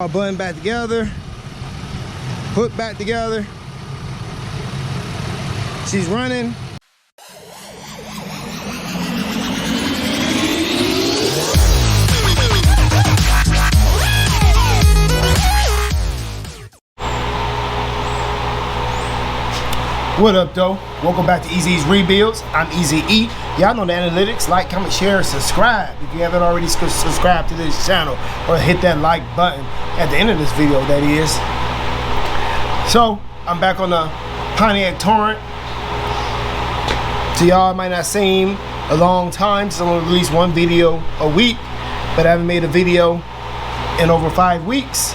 Our button back together, put back together. She's running. What up, though? Welcome back to Easy's Rebuilds. I'm Easy E. Y'all know the analytics. Like, comment, share, subscribe. If you haven't already subscribed to this channel, or hit that like button at the end of this video, that is. So, I'm back on the Pontiac Torrent. So y'all might not seem a long time since I'm gonna release one video a week, but I haven't made a video in over 5 weeks.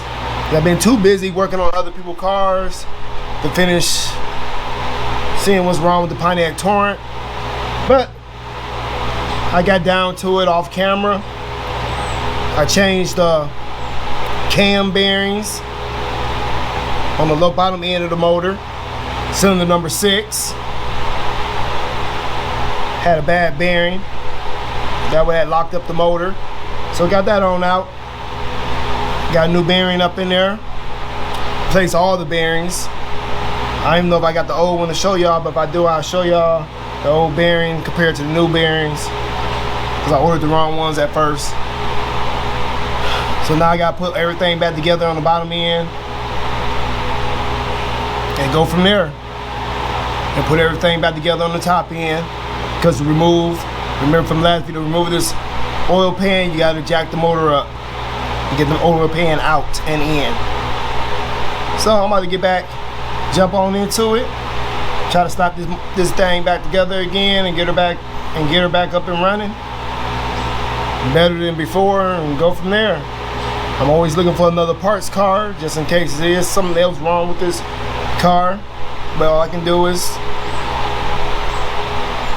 I've been too busy working on other people's cars to finish seeing what's wrong with the Pontiac Torrent. But I got down to it off camera. I changed the cam bearings on the low bottom end of the motor. Cylinder number 6 had a bad bearing. That way that locked up the motor. So got that on out. Got a new bearing up in there. Replaced all the bearings. I don't even know if I got the old one to show y'all, but if I do, I'll show y'all the old bearing compared to the new bearings, because I ordered the wrong ones at first. So now I gotta put everything back together on the bottom end and go from there. And put everything back together on the top end, because to remember from last video, to remove this oil pan, you gotta jack the motor up and get the oil pan out and in. So I'm about to get back, jump on into it, try to slap this thing back together again and get her back up and running better than before, and go from there. I'm always looking for another parts car just in case there is something else wrong with this car, but all I can do is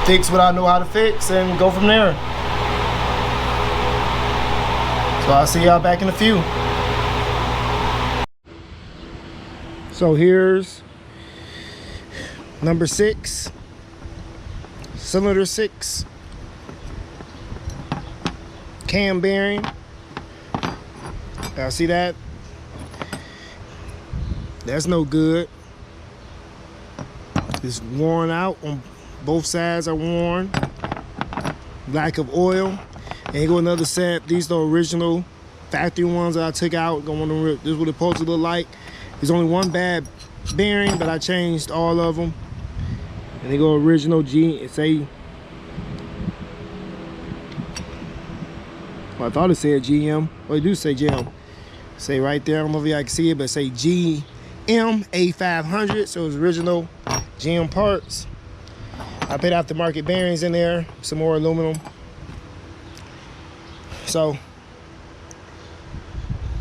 fix what I know how to fix and go from there. So I'll see y'all back in a few. So here's number 6, cylinder 6, cam bearing. Y'all see that? That's no good. It's worn out. On both sides are worn. Lack of oil. And here go another set. These are the original factory ones that I took out. This is what it's supposed to look like. There's only one bad bearing, but I changed all of them. And they go original I thought it said GM. Well, it do say GM. Say right there, I don't know if y'all can see it, but it say GM A500. So it's original GM parts. I put aftermarket bearings in there, some more aluminum. So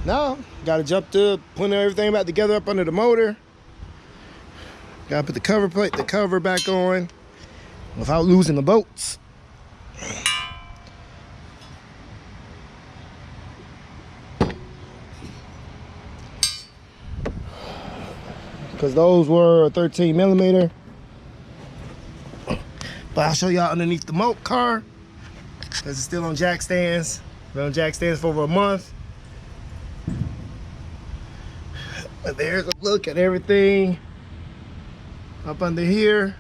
now gotta jump to putting everything back together up under the motor. Gotta put the cover back on without losing the bolts. Because those were 13mm. But I'll show y'all underneath the car, because it's still on jack stands. Been on jack stands for over a month. But there's a look at everything up under here.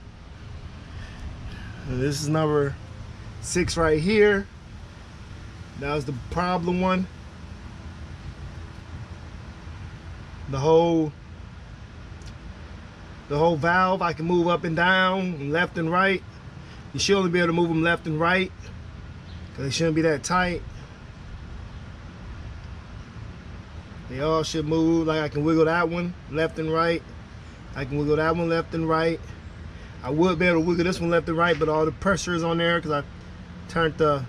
And this is number 6 right here. That was the problem one. The whole valve I can move up and down, left and right. You should only be able to move them left and right, because they shouldn't be that tight. They all should move. Like I can wiggle that one left and right. I can wiggle that one left and right. I would be able to wiggle this one left and right, but all the pressure is on there because I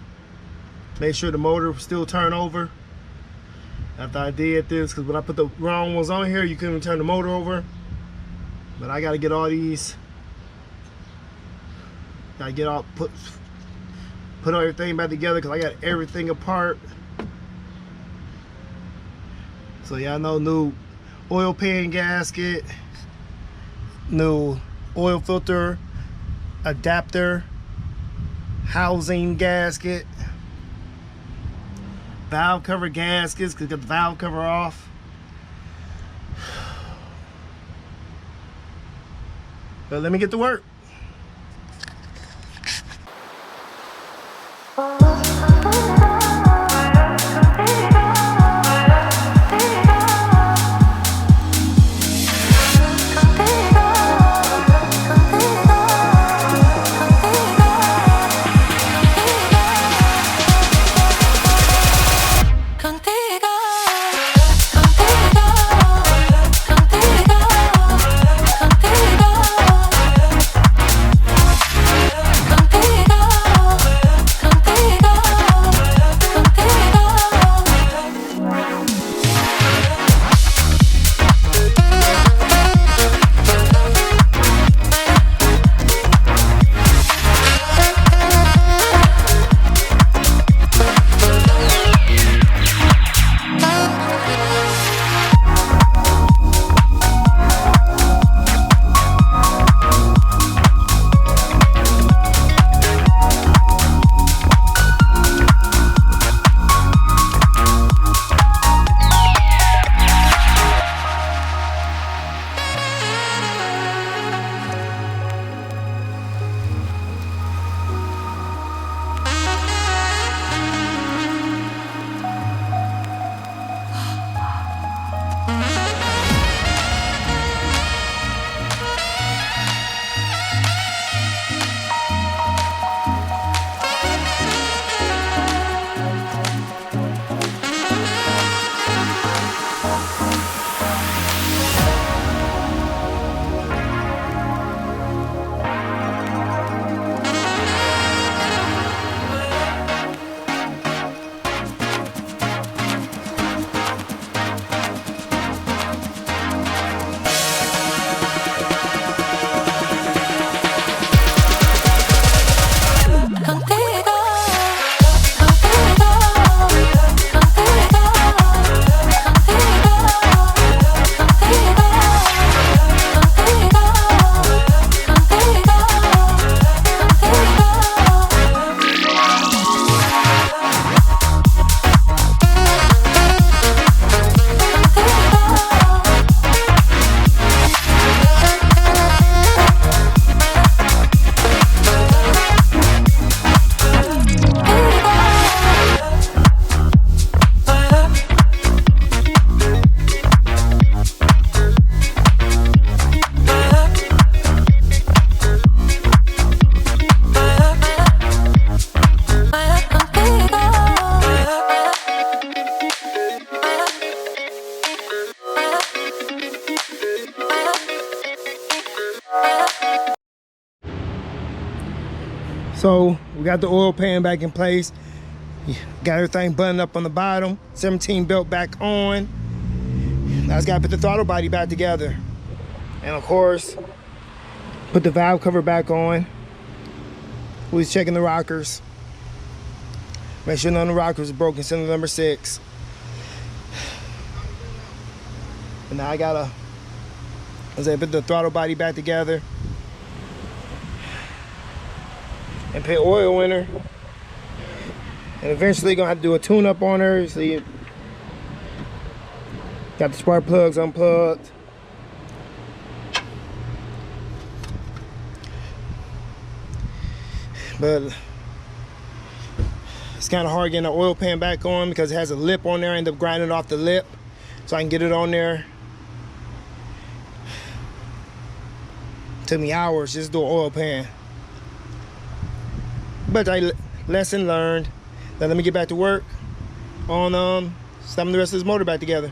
made sure the motor still turn over after I did this, because when I put the wrong ones on here, you couldn't turn the motor over. But I gotta get all these, put everything back together, because I got everything apart. So y'all know, new oil pan gasket, new oil filter adapter, housing gasket, valve cover gaskets, because got the valve cover off. But let me get to work. So we got the oil pan back in place. Got everything buttoned up on the bottom. 17 belt back on. Now I just gotta put the throttle body back together. And of course, put the valve cover back on. We was checking the rockers. Make sure none of the rockers are broken, cylinder number 6. And now I gotta, as I put the throttle body back together and put oil in her. And eventually gonna have to do a tune-up on her. So you got the spark plugs unplugged. But it's kind of hard getting the oil pan back on because it has a lip on there. I end up grinding off the lip so I can get it on there. Took me hours just to do an oil pan. But lesson learned. Now let me get back to work on slapping the rest of this motor back together.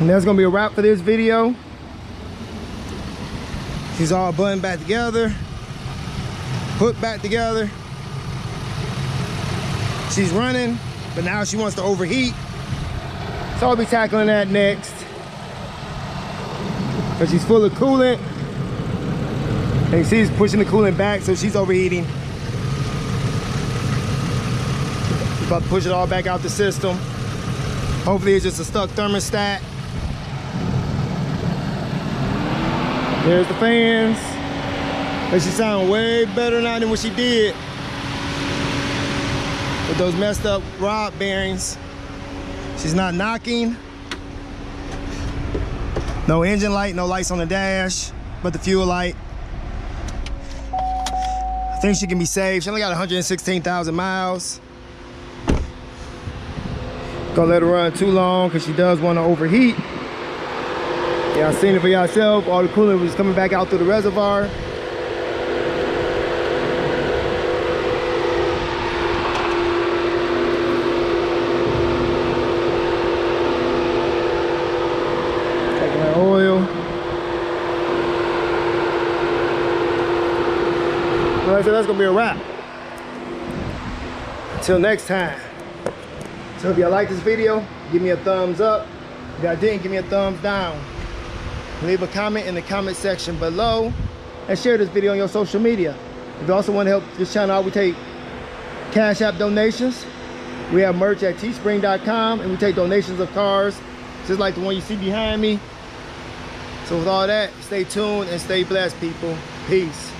And that's gonna be a wrap for this video. She's all buttoned back together, put back together. She's running, but now she wants to overheat. So I'll be tackling that next. Because she's full of coolant. And she's pushing the coolant back, so she's overheating. About to push it all back out the system. Hopefully it's just a stuck thermostat. There's the fans. And she sounds way better now than what she did with those messed up rod bearings. She's not knocking. No engine light, no lights on the dash, but the fuel light. I think she can be saved. She only got 116,000 miles. Don't let her run too long because she does want to overheat. Yeah, I've seen it for yourself. All the coolant was coming back out through the reservoir. Taking that oil. So like I said, that's gonna be a wrap. Until next time. So if y'all like this video, give me a thumbs up. If y'all didn't, give me a thumbs down. Leave a comment in the comment section below and share this video on your social media. If you also want to help this channel out, we take Cash App donations. We have merch at teespring.com, and we take donations of cars, just like the one you see behind me. So with all that, stay tuned and stay blessed, people. Peace.